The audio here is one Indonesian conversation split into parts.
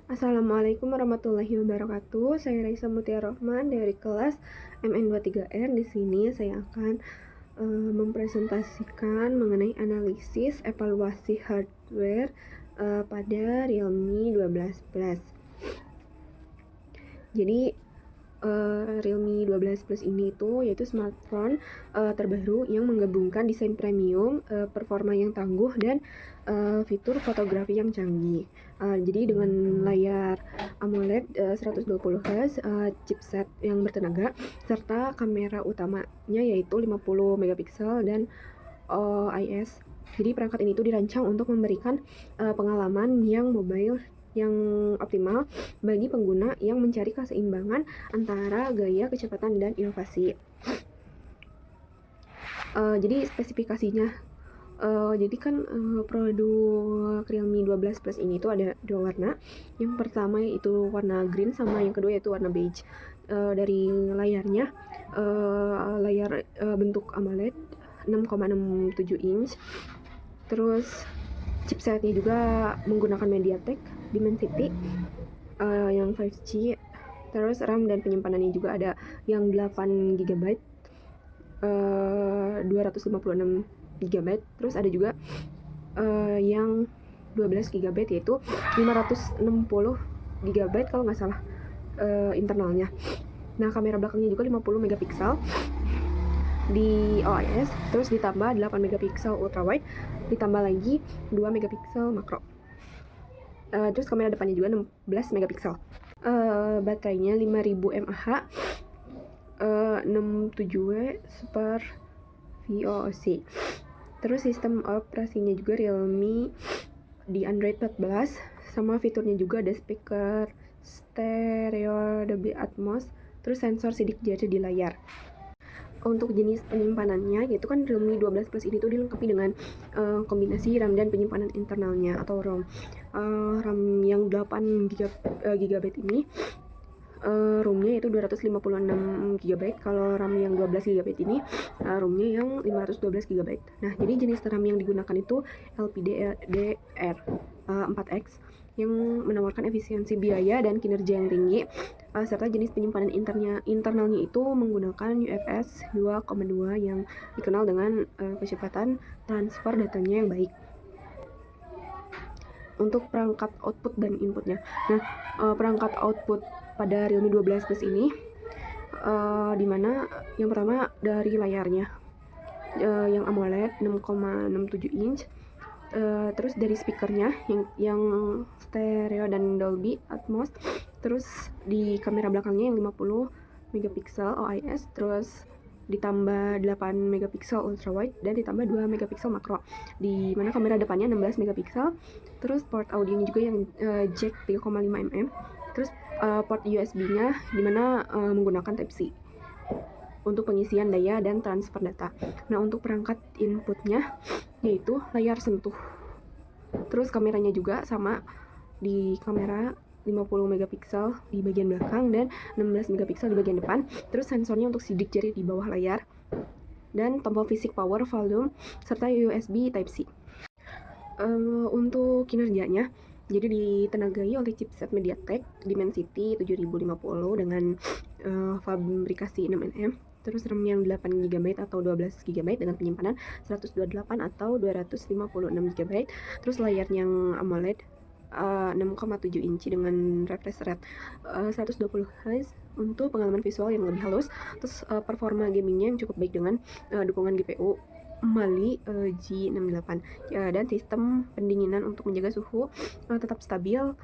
Assalamualaikum warahmatullahi wabarakatuh. Saya Raisa Mutia Rohman dari kelas MN23R. Di sini saya akan mempresentasikan mengenai analisis evaluasi hardware pada Realme 12 Plus. Jadi Realme 12 Plus ini yaitu smartphone terbaru yang menggabungkan desain premium, performa yang tangguh, dan fitur fotografi yang canggih. Jadi dengan layar AMOLED 120Hz, chipset yang bertenaga, serta kamera utamanya yaitu 50 megapiksel dan OIS. Jadi perangkat ini dirancang untuk memberikan pengalaman yang mobile yang optimal bagi pengguna yang mencari keseimbangan antara gaya, kecepatan, dan inovasi. Jadi spesifikasinya, jadi kan produk Realme 12 Plus ini ada dua warna. Yang pertama yaitu warna green, sama yang kedua yaitu warna beige. Dari layarnya, layar bentuk AMOLED 6,67 inch. Terus chipsetnya juga menggunakan MediaTek Dimensity yang 5G. Terus RAM dan penyimpanannya juga ada yang 8 GB, 256 GB. Terus ada juga yang 12 GB yaitu 560 GB kalau nggak salah internalnya. Nah, kamera belakangnya juga 50 megapiksel di OIS, terus ditambah 8 megapiksel ultrawide, ditambah lagi 2 megapiksel makro. Terus kamera depannya juga 16 megapiksel. Baterainya 5000 mAh, 67W per VOC. Terus sistem operasinya juga Realme di Android 14, sama fiturnya juga ada speaker stereo Dolby Atmos, terus sensor sidik jari di layar. Untuk jenis penyimpanannya, yaitu kan Realme 12 Plus ini dilengkapi dengan kombinasi RAM dan penyimpanan internalnya atau ROM. RAM yang 8 GB ini ROM-nya yaitu 256 GB. Kalau RAM yang 12 GB ini ROM-nya yang 512 GB. Nah, jadi jenis RAM yang digunakan itu LPDDR4X yang menawarkan efisiensi biaya dan kinerja yang tinggi, serta jenis penyimpanan internalnya itu menggunakan UFS 2.2 yang dikenal dengan kecepatan transfer datanya yang baik. Untuk perangkat output dan inputnya, nah perangkat output pada Realme 12 Plus ini dimana yang pertama dari layarnya yang AMOLED 6,67 inch. Terus dari speakernya yang stereo dan Dolby Atmos. Terus di kamera belakangnya yang 50 megapiksel OIS, terus ditambah 8 megapiksel ultrawide dan ditambah 2 megapiksel makro. Di mana kamera depannya 16 megapiksel. Terus port audionya juga yang jack 3,5 mm. Terus port USB-nya dimana menggunakan Type-C untuk pengisian daya dan transfer data. Nah, untuk perangkat inputnya yaitu layar sentuh. Terus kameranya juga sama, di kamera 50 megapiksel di bagian belakang dan 16 megapiksel di bagian depan. Terus sensornya untuk sidik jari di bawah layar, dan tombol fisik power, volume, serta USB Type-C. Untuk kinerjanya, jadi ditenagai oleh chipset MediaTek Dimensity 7050 dengan fabrikasi 6nm. Terus RAM yang 8 GB atau 12 GB dengan penyimpanan 128 atau 256 GB. Terus layar yang AMOLED 6,7 inci dengan refresh rate 120 Hz untuk pengalaman visual yang lebih halus. Terus performa gamingnya yang cukup baik dengan dukungan GPU Mali G68 dan sistem pendinginan untuk menjaga suhu tetap stabil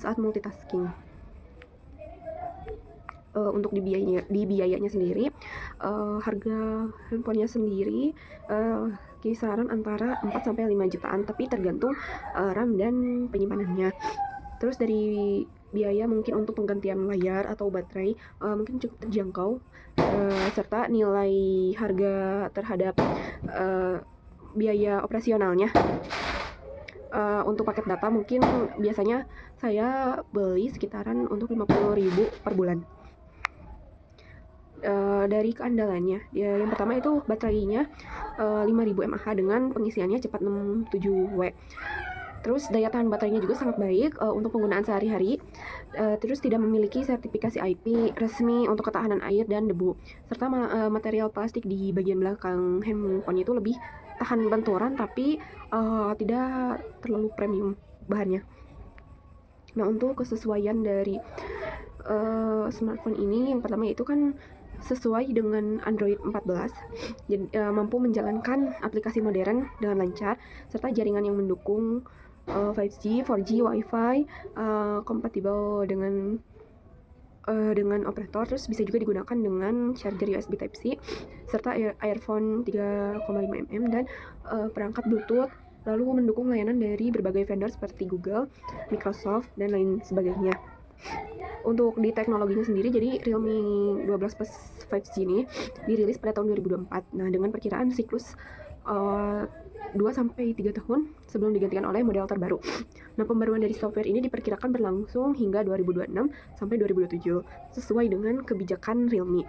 saat multitasking. Untuk di biayanya sendiri, harga handphonenya sendiri kisaran antara 4-5 jutaan, tapi tergantung RAM dan penyimpanannya. Terus dari biaya mungkin untuk penggantian layar atau baterai mungkin cukup terjangkau, serta nilai harga terhadap biaya operasionalnya. Untuk paket data mungkin biasanya saya beli sekitaran untuk 50.000 per bulan. Dari keandalannya, yang pertama itu baterainya 5000 mAh dengan pengisiannya cepat 67W. Terus daya tahan baterainya juga sangat baik untuk penggunaan sehari-hari. Terus tidak memiliki sertifikasi IP resmi untuk ketahanan air dan debu. Serta material plastik di bagian belakang handphone itu lebih tahan benturan tapi tidak terlalu premium bahannya. Nah, untuk kesesuaian dari smartphone ini, yang pertama itu kan sesuai dengan Android 14, jadi mampu menjalankan aplikasi modern dengan lancar, serta jaringan yang mendukung 5G, 4G, Wi-Fi, kompatibel dengan operator, terus bisa juga digunakan dengan charger USB Type-C, serta earphone 3,5 mm dan perangkat Bluetooth, lalu mendukung layanan dari berbagai vendor seperti Google, Microsoft, dan lain sebagainya. Untuk di teknologinya sendiri, jadi Realme 12 Plus 5G ini dirilis pada tahun 2024. Nah, dengan perkiraan siklus 2-3 tahun sebelum digantikan oleh model terbaru. Nah, pembaruan dari software ini diperkirakan berlangsung hingga 2026 sampai 2027 sesuai dengan kebijakan Realme.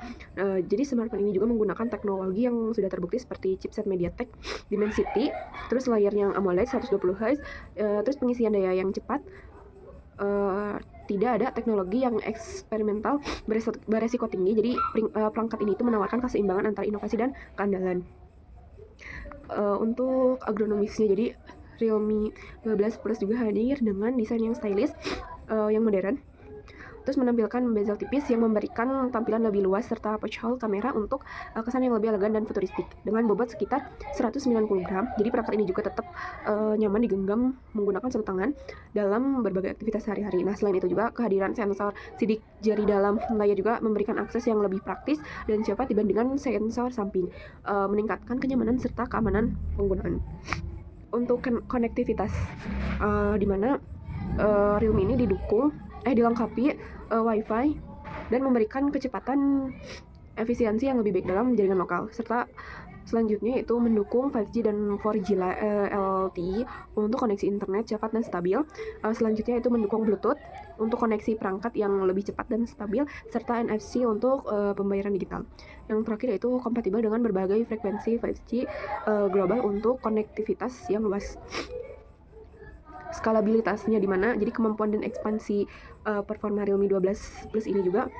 Jadi smartphone ini juga menggunakan teknologi yang sudah terbukti seperti chipset MediaTek Dimensity, terus layarnya yang AMOLED 120 Hz, terus pengisian daya yang cepat. Tidak ada teknologi yang eksperimental beresiko tinggi. Jadi perangkat ini itu menawarkan keseimbangan antara inovasi dan keandalan. Untuk agronomisnya, jadi Realme 12 Plus juga hadir dengan desain yang stylish, yang modern, terus menampilkan bezel tipis yang memberikan tampilan lebih luas serta pouch hole kamera untuk kesan yang lebih elegan dan futuristik dengan bobot sekitar 190 gram. Jadi perangkat ini juga tetap nyaman digenggam menggunakan satu tangan dalam berbagai aktivitas sehari-hari. Nah, selain itu juga kehadiran sensor sidik jari dalam layar juga memberikan akses yang lebih praktis dan cepat dibandingkan sensor samping, meningkatkan kenyamanan serta keamanan penggunaan. Untuk konektivitas, di mana Realme ini dilengkapi Wi-Fi dan memberikan kecepatan efisiensi yang lebih baik dalam jaringan lokal, serta selanjutnya itu mendukung 5G dan 4G LTE untuk koneksi internet cepat dan stabil. Selanjutnya itu mendukung Bluetooth untuk koneksi perangkat yang lebih cepat dan stabil, serta NFC untuk pembayaran digital. Yang terakhir yaitu kompatibel dengan berbagai frekuensi 5G global untuk konektivitas yang luas. Skalabilitasnya di mana jadi kemampuan dan ekspansi performa Realme 12 Plus ini juga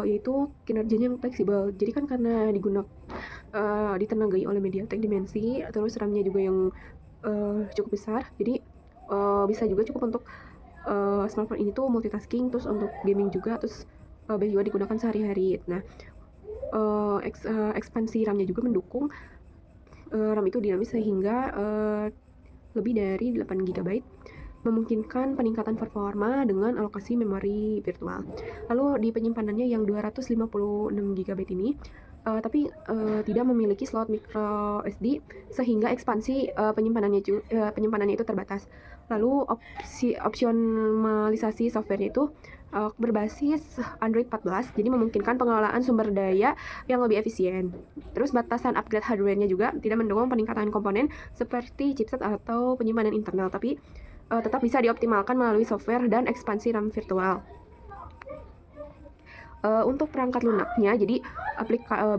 yaitu kinerjanya yang fleksibel. Jadi kan karena ditenagai oleh MediaTek Dimensity, terus RAM-nya juga yang cukup besar, jadi bisa juga cukup untuk smartphone ini tuh multitasking, terus untuk gaming juga, terus bisa juga digunakan sehari-hari. Nah, ekspansi RAM-nya juga mendukung RAM itu dinamis sehingga lebih dari 8 GB, memungkinkan peningkatan performa dengan alokasi memori virtual. Lalu di penyimpanannya yang 256 GB ini, tapi tidak memiliki slot micro SD sehingga ekspansi penyimpanannya itu terbatas. Lalu opsionalisasi softwarenya itu berbasis Android 14, jadi memungkinkan pengelolaan sumber daya yang lebih efisien. Terus batasan upgrade hardware-nya juga tidak mendukung peningkatan komponen seperti chipset atau penyimpanan internal, tapi tetap bisa dioptimalkan melalui software dan ekspansi RAM virtual. Untuk perangkat lunaknya, jadi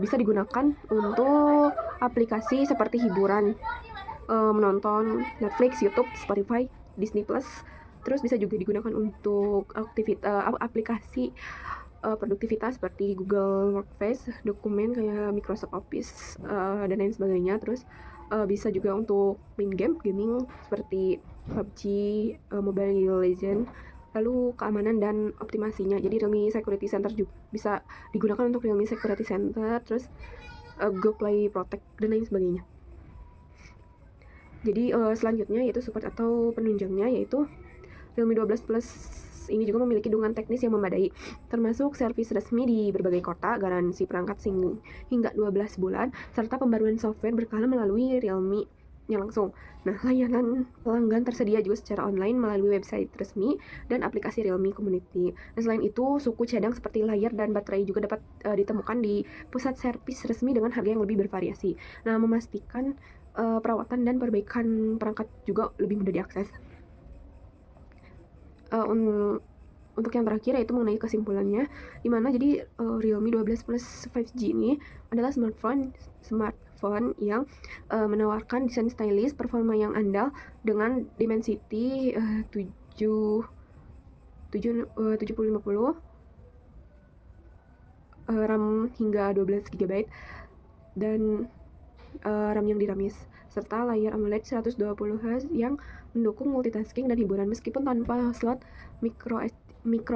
bisa digunakan untuk aplikasi seperti hiburan, menonton Netflix, YouTube, Spotify, Disney Plus. Terus bisa juga digunakan untuk aplikasi produktivitas seperti Google Workspace, dokumen kayak Microsoft Office, dan lain sebagainya. Terus bisa juga untuk main gaming seperti PUBG, Mobile Legends. Lalu keamanan dan optimasinya, jadi Realme Security Center juga bisa digunakan untuk Realme Security Center, terus Google Play Protect dan lain sebagainya. Jadi selanjutnya yaitu support atau penunjangnya, yaitu Realme 12 Plus ini juga memiliki dukungan teknis yang memadai, termasuk servis resmi di berbagai kota, garansi perangkat hingga 12 bulan, serta pembaruan software berkala melalui Realme-nya langsung. Nah, layanan pelanggan tersedia juga secara online melalui website resmi dan aplikasi Realme Community. Nah, selain itu, suku cadang seperti layar dan baterai juga dapat ditemukan di pusat servis resmi dengan harga yang lebih bervariasi. Nah, memastikan perawatan dan perbaikan perangkat juga lebih mudah diakses. Untuk yang terakhir yaitu mengenai kesimpulannya, dimana jadi Realme 12 Plus 5G ini adalah smartphone smartphone yang menawarkan desain stylish, performa yang andal dengan Dimensity 7050, RAM hingga 12 GB, dan RAM yang diramis, serta layar AMOLED 120 Hz yang mendukung multitasking dan hiburan meskipun tanpa slot micro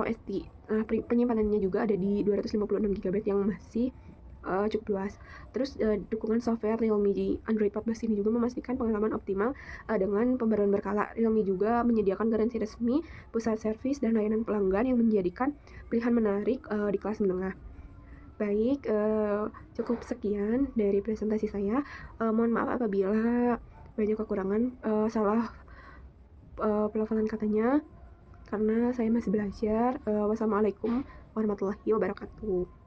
SD. Nah, penyimpanannya juga ada di 256 GB yang masih cukup luas. Terus dukungan software Realme di Android 14 ini juga memastikan pengalaman optimal dengan pembaruan berkala. Realme juga menyediakan garansi resmi, pusat servis, dan layanan pelanggan yang menjadikan pilihan menarik di kelas menengah. Baik, cukup sekian dari presentasi saya. Mohon maaf apabila banyak kekurangan, salah pelafalan katanya, karena saya masih belajar. Wassalamualaikum warahmatullahi wabarakatuh.